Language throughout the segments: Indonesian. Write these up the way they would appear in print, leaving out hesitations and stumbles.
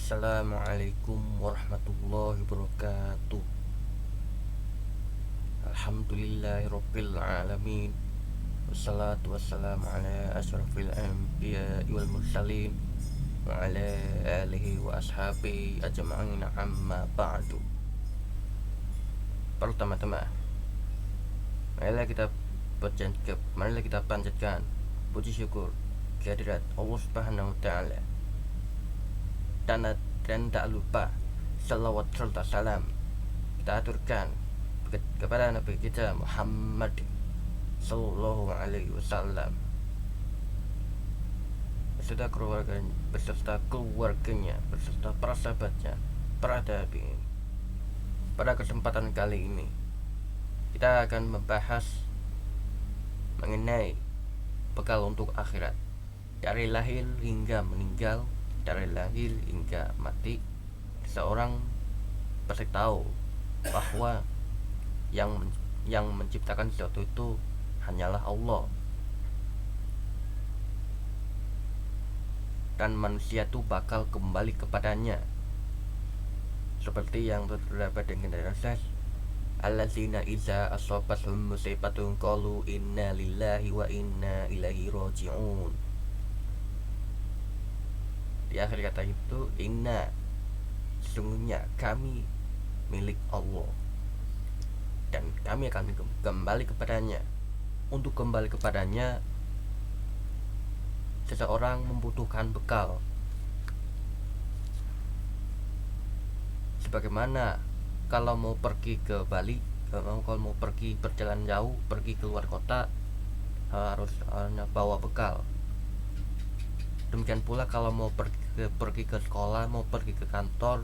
Assalamualaikum warahmatullahi wabarakatuh. Alhamdulillahirabbil alamin. Wassalatu wassalamu ala asyrafil anbiya'i wal mursalin wa ala alihi wa ashabihi ajma'in, amma ba'du. Pertama-tama, marilah kita panjatkan puji syukur kehadirat Allah Subhanahu wa taala, dan tak lupa salawat serta salam kita aturkan kepada Nabi kita Muhammad Sallallahu Alaihi Wasallam beserta keluarganya, beserta para sahabatnya, para tabi'in. Pada kesempatan kali ini kita akan membahas mengenai bekal untuk akhirat, dari lahir hingga meninggal, dari lahir hingga mati. Seorang pasti tahu bahwa yang menciptakan sesuatu itu hanyalah Allah, dan manusia itu bakal kembali kepadanya, seperti yang terdapat dengan dasar allazina iza asabathum musibatun qalu inna lillahi wa inna ilaihi raji'un. Di akhir kata itu, inna, sesungguhnya kami milik Allah dan kami akan kembali kepadanya. Untuk kembali kepadanya, seseorang membutuhkan bekal. Sebagaimana kalau mau pergi ke Bali, kalau mau pergi perjalanan jauh, pergi keluar kota, harus bawa bekal. Demikian pula kalau mau pergi ke sekolah, mau pergi ke kantor,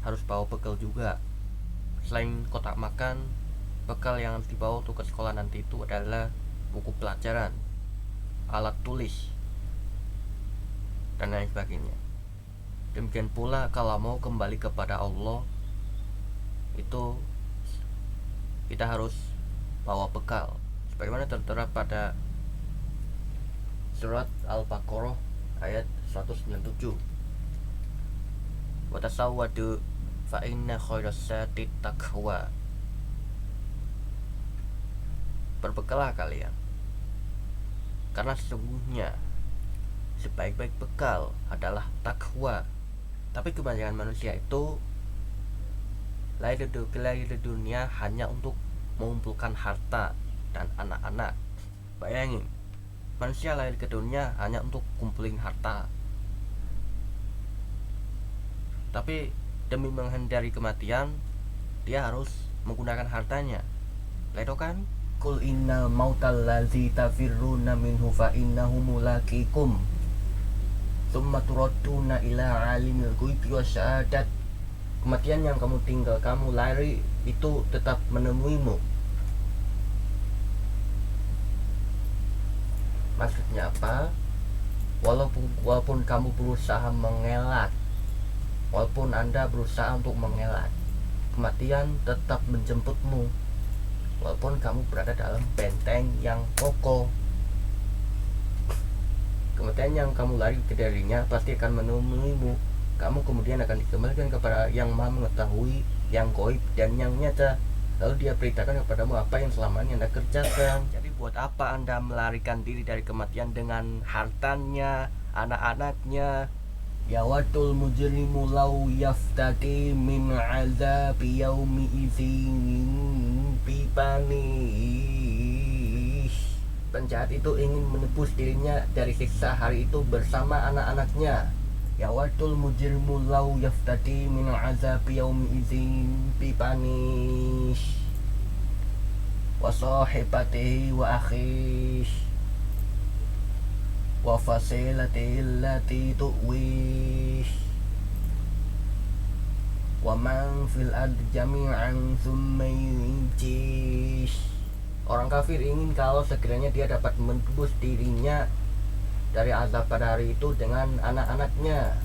harus bawa bekal juga. Selain kotak makan, bekal yang harus dibawa untuk ke sekolah nanti itu adalah buku pelajaran, alat tulis, dan lain sebagainya. Demikian pula kalau mau kembali kepada Allah, itu kita harus bawa bekal, sebagaimana tertera pada surat Al-Baqarah ayat 197. Wa tasawwadu fa inna khairas zati taqwa. Berbekalah kalian, karena sesungguhnya sebaik-baik bekal adalah takwa. Tapi kebanyakan manusia itu lahir di dunia hanya untuk mengumpulkan harta dan anak-anak. Bayangin, manusia lahir ke dunia hanya untuk kumpulin harta, tapi demi menghindari kematian, dia harus menggunakan hartanya. Ledo kan? Qul innal mautal ladzi tafirruna minhu fa innahu mulaqikum tsumma turadduna ila alimil ghaibi wasyahadat. Kematian yang kamu lari itu tetap menemuimu. Maksudnya apa? Walaupun kamu berusaha mengelak, walaupun Anda berusaha untuk mengelak, kematian tetap menjemputmu. Walaupun kamu berada dalam benteng yang kokoh, kematian yang kamu lari ke darinya pasti akan menemuimu. Kamu kemudian akan dikembalikan kepada yang maha mengetahui, yang gaib dan yang nyata. Lalu dia beritakan kepadamu apa yang selama ini Anda kerjakan. Jadi buat apa Anda melarikan diri dari kematian dengan hartanya, anak-anaknya? Yawadul mujrimu law yaftadi min azabi yaumi idzin bipanih. Penjahat itu ingin menebus dirinya dari siksa hari itu bersama anak-anaknya. Yawadul mujrimu law yaftadi min azabi yaumi idzin bipanih wa sahibatihi wa akhihi wa fasilatihi allati tu'wih wa man fil ardi jami'an tsumma yunjih. Orang kafir ingin kalau sekiranya dia dapat menebus dirinya dari azab pada hari itu dengan anak-anaknya.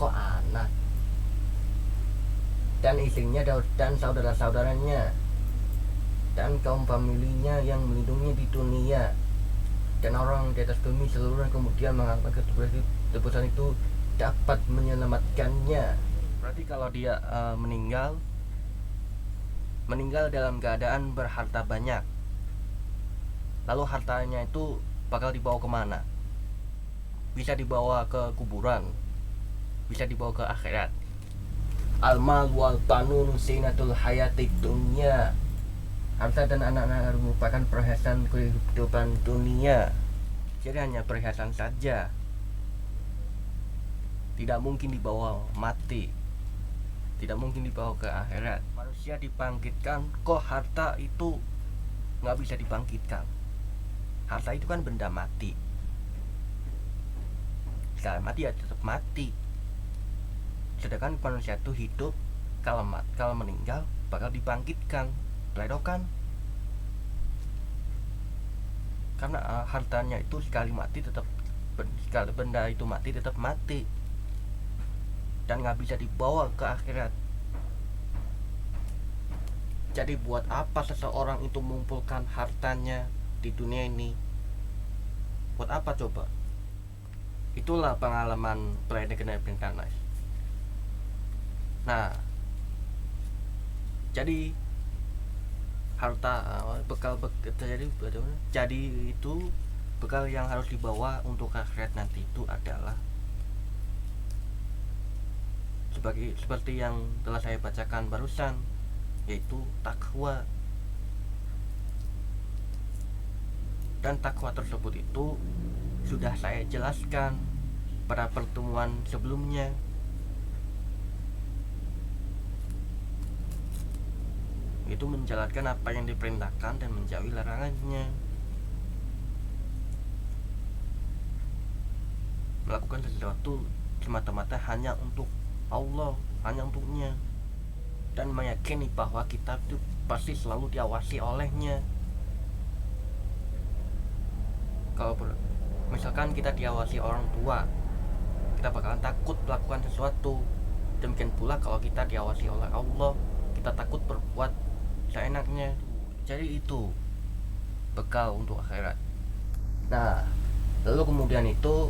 Kok anak? Dan istrinya dan saudara-saudaranya dan kaum familinya yang melindunginya di dunia. Dan orang di atas bumi seluruhnya kemudian menganggap ketebusan itu dapat menyelamatkannya. Berarti kalau dia meninggal dalam keadaan berharta banyak, lalu hartanya itu bakal dibawa kemana? Bisa dibawa ke kuburan, bisa dibawa ke akhirat. Al-mal wal banun zinatul hayatid dunya. Harta dan anak-anak merupakan perhiasan kehidupan dunia. Jadi hanya perhiasan saja, tidak mungkin dibawa mati, tidak mungkin dibawa ke akhirat. Manusia dibangkitkan, kok harta itu nggak bisa dibangkitkan? Harta itu kan benda mati, sekali mati ya tetap mati. Sedangkan manusia itu hidup, kalau meninggal bakal dibangkitkan. Kan? Karena hartanya itu sekali mati tetap, sekali benda itu mati tetap mati, dan nggak bisa dibawa ke akhirat. Jadi buat apa seseorang itu mengumpulkan hartanya di dunia ini? Buat apa coba? Itulah pengalaman Planet Printanas. Nah, jadi harta jadi itu bekal yang harus dibawa untuk akhirat nanti itu adalah seperti yang telah saya bacakan barusan, yaitu takwa. Dan takwa tersebut itu sudah saya jelaskan pada pertemuan sebelumnya. Itu menjalankan apa yang diperintahkan dan menjauhi larangannya. Melakukan sesuatu semata-mata hanya untuk Allah, hanya untuknya, dan meyakini bahwa kita itu pasti selalu diawasi olehnya. Kalau misalkan kita diawasi orang tua, kita bakalan takut melakukan sesuatu. Demikian pula kalau kita diawasi oleh Allah, kita takut berbuat seenaknya. Jadi itu bekal untuk akhirat. Nah, lalu kemudian itu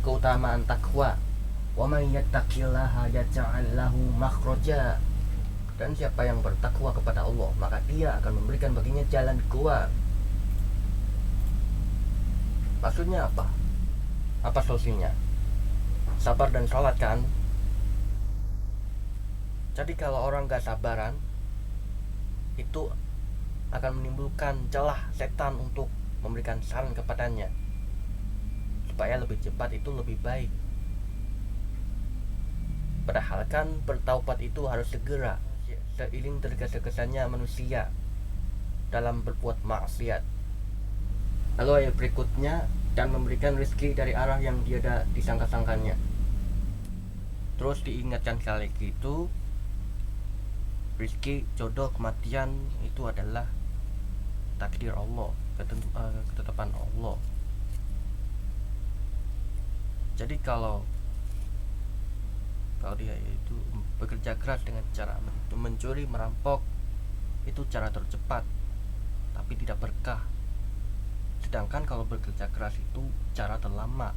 keutamaan takwa. Wa may yattaqillaha yaj'al lahu makhraja. Dan siapa yang bertakwa kepada Allah, maka dia akan memberikan baginya jalan keluar. Maksudnya apa? Apa solusinya? Sabar dan sholat kan? Jadi kalau orang gak sabaran, itu akan menimbulkan celah setan untuk memberikan saran kepadanya supaya lebih cepat, itu lebih baik. Padahal kan bertaubat itu harus segera, seiring tergesa-gesanya manusia dalam berbuat maksiat. Lalu ayat berikutnya, dan memberikan rezeki dari arah yang dia disangka-sangkanya. Terus diingatkan sekali lagi itu, rezeki, jodoh, kematian itu adalah takdir Allah, ketetapan Allah. Jadi kalau dia itu bekerja keras dengan cara mencuri, merampok, itu cara tercepat tapi tidak berkah. Sedangkan kalau bekerja keras itu cara terlama.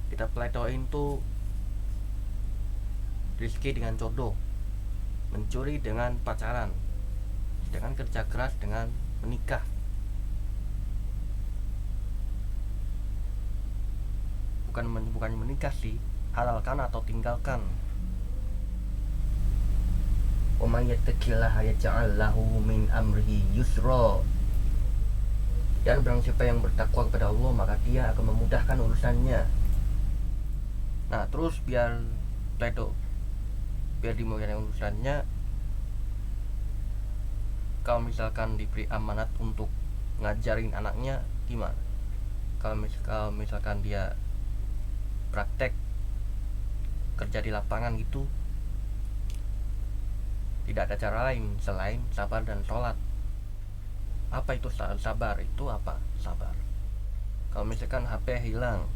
Kita pletoin tuh rezeki dengan jodoh, mencuri dengan pacaran, sedangkan kerja keras dengan menikah. Bukan menikah sih, halalkan atau tinggalkan. Wa may yattaqillaha yaj'al lahu min amrihi yusra. Dan barang siapa yang bertakwa kepada Allah, maka dia akan memudahkan urusannya. Nah, terus biar dimudahkan urusannya, kalau misalkan diberi amanat untuk ngajarin anaknya, gimana? Kalau misalkan dia praktek kerja di lapangan gitu, tidak ada cara lain selain sabar dan sholat. Apa itu sabar? Itu apa sabar? Kalau misalkan HP hilang,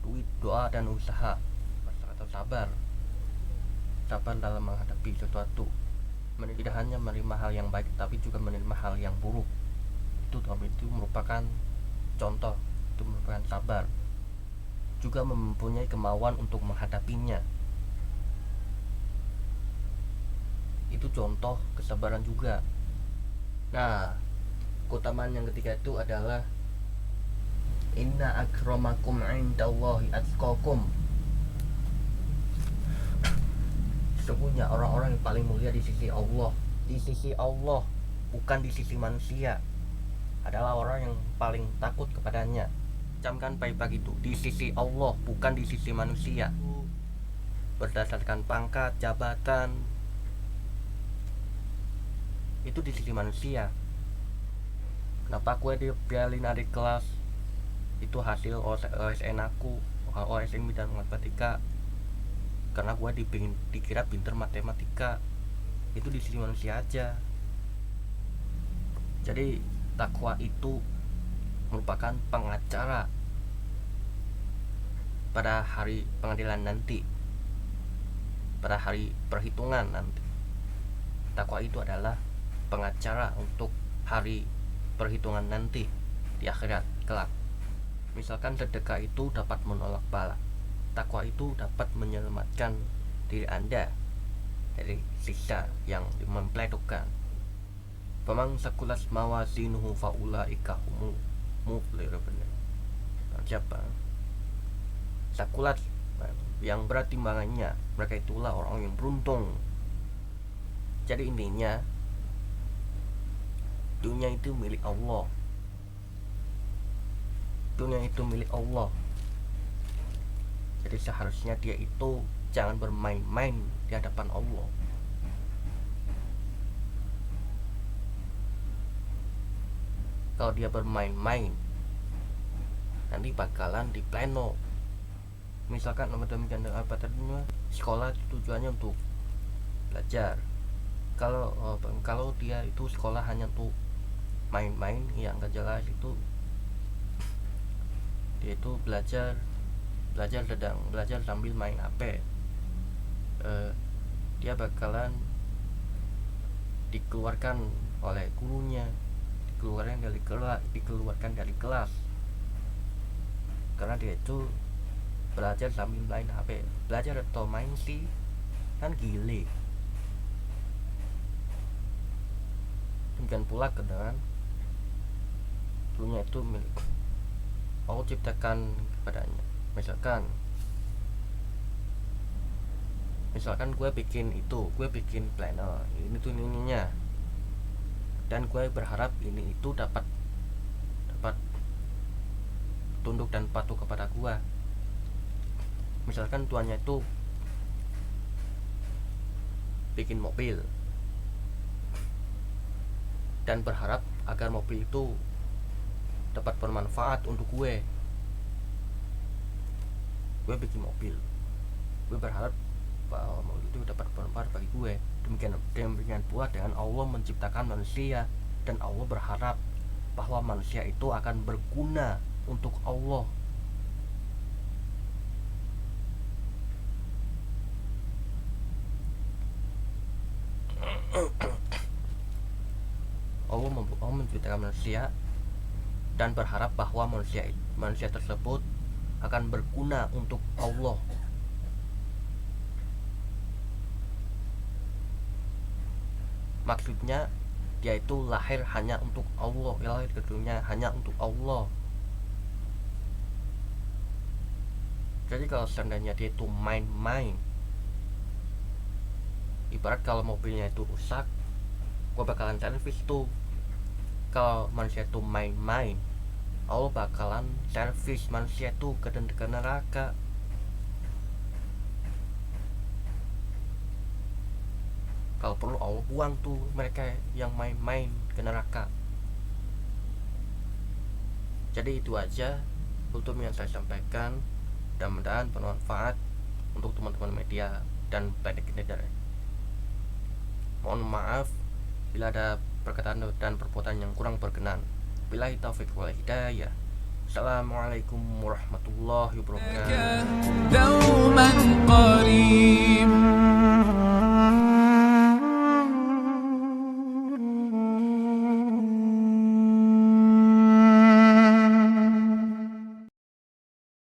duit, doa, dan usaha, atau sabar dalam menghadapi sesuatu. Tidak hanya menerima hal yang baik, tapi juga menerima hal yang buruk. itu merupakan contoh, itu merupakan sabar, juga mempunyai kemauan untuk menghadapinya. Itu contoh kesabaran juga. Nah, keutamaan yang ketiga itu adalah inna akramakum indallahi atqakum. Sesungguhnya orang-orang yang paling mulia di sisi Allah, bukan di sisi manusia, adalah orang yang paling takut kepadanya. Camkan baik-baik itu, di sisi Allah, bukan di sisi manusia. Berdasarkan pangkat, jabatan, itu di sisi manusia. Kenapa gue dipialin adik kelas? Itu hasil OSN aku, OSN bidang matematika. Karena gue dikira pinter matematika. Itu di sisi manusia aja. Jadi takwa itu merupakan pengacara pada hari pengadilan nanti, pada hari perhitungan nanti. Takwa itu adalah pengacara untuk hari perhitungan nanti di akhirat kelak. Misalkan sedekah itu dapat menolak bala, takwa itu dapat menyelamatkan diri Anda dari siksa yang mempledokan. Faman sakulat mawazinuhu faulaika humul muflihun. Siapa sakulat yang berat timbangannya, mereka itulah orang yang beruntung. Jadi intinya, dunia itu milik Allah. Dunia itu milik Allah. Jadi seharusnya dia itu jangan bermain-main di hadapan Allah. Kalau dia bermain-main, nanti bakalan di pleno. Misalkan teman-teman apa tadinya sekolah tujuannya untuk belajar. Kalau dia itu sekolah hanya untuk main-main yang gak jelas, itu dia itu belajar sambil main HP, dia bakalan dikeluarkan oleh gurunya, dikeluarkan dari kelas karena dia itu belajar sambil main HP. Belajar atau main sih kan gile. Demikian pula dengan dunia itu milik Allah ciptakan kepadanya. Misalkan gue bikin planner ini tuh ininya, dan gue berharap ini itu dapat tunduk dan patuh kepada gue. Misalkan tuannya itu bikin mobil dan berharap agar mobil itu dapat bermanfaat untuk gue bikin mobil, gue berharap bahwa mobil itu dapat bermanfaat bagi gue. Demikian pula dengan Allah menciptakan manusia, dan Allah berharap bahwa manusia itu akan berguna untuk Allah. Allah menciptakan manusia dan berharap bahwa manusia tersebut akan berguna untuk Allah. Maksudnya dia itu lahir hanya untuk Allah, lahir ke dunia hanya untuk Allah. Jadi kalau seandainya dia itu main-main, ibarat kalau mobilnya itu rusak, gue bakalan servis tuh. Kalau manusia itu main-main, Allah bakalan servis manusia itu ke neraka. Kalau perlu Allah buang tuh mereka yang main-main ke neraka. Jadi itu aja kultum yang saya sampaikan, dan mudah-mudahan bermanfaat untuk teman-teman media dan Planet Kinder. Mohon maaf bila ada perkataan dan perbuatan yang kurang berkenan. Billahi taufiq wal hidayah. Assalamualaikum warahmatullahi wabarakatuh.